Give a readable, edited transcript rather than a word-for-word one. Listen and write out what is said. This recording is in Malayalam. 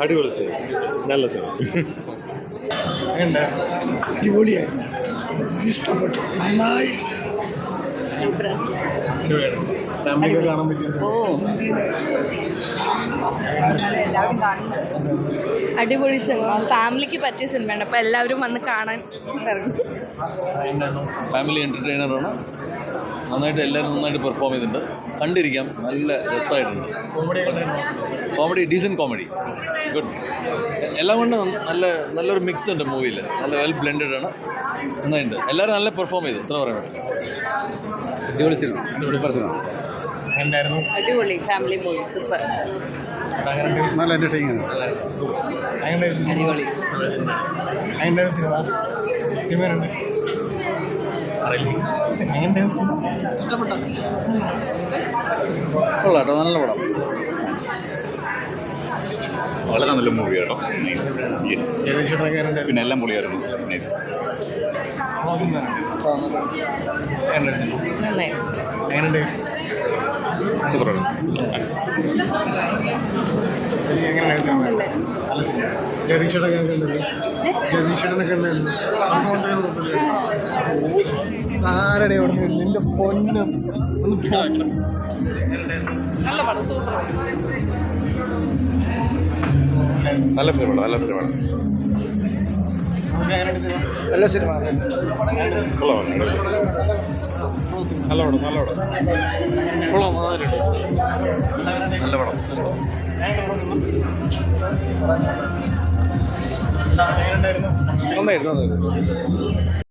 അടിപൊളി സിനിമ, നല്ല സിനിമ. അടിപൊളിയായിരുന്നു, ഇഷ്ടപ്പെട്ടു, നന്നായി. അടിപൊളി സിനിമ, ഫാമിലിക്ക് പറ്റിയ സിനിമയാണ്. അപ്പോൾ എല്ലാവരും വന്ന് കാണാൻ ഇറങ്ങും. ഫാമിലി എൻ്റർടൈനറാണ്. നന്നായിട്ട് എല്ലാവരും നന്നായിട്ട് പെർഫോം ചെയ്തിട്ടുണ്ട്. കണ്ടിരിക്കാം, നല്ല രസമായിട്ടുണ്ട്. Comedy, decent comedy, good. എല്ലാം കൊണ്ടും നല്ലൊരു മിക്സ് ഉണ്ട് മൂവിയിൽ. നല്ല വെൽ ബ്ലെൻഡഡ് ആണ്, നന്നായിട്ടുണ്ട്. എല്ലാവരും നല്ല പെർഫോം ചെയ്തു, എത്ര പറയാൻ പറ്റും. അടിപൊളി സിനിമ, അടിപൊളി ഫാമിലി മൂവി, സൂപ്പർ. നല്ല എൻ്റർടൈനിങ്. അടിപൊളി കൊള്ളാട്ടോ, നല്ല പടം. വളരെ നല്ല മൂവി കേട്ടോ. നൈസ്. യെസ്, പിന്നെ എല്ലാം പൊളിയായിരുന്നു. നൈസ്. സൂപ്പർ. ആരുടെ നിന്റെ പൊന്നും നല്ല പടം, സൂപ്പർ. നല്ല ഫിലിമാണ്, നല്ല ഫിലിമാണ്. നല്ല സിനിമ, കൊള്ളാം, നല്ല പടം, നല്ല പടം. കൊള്ളാം, നല്ല പടം. നന്നായിരുന്നു.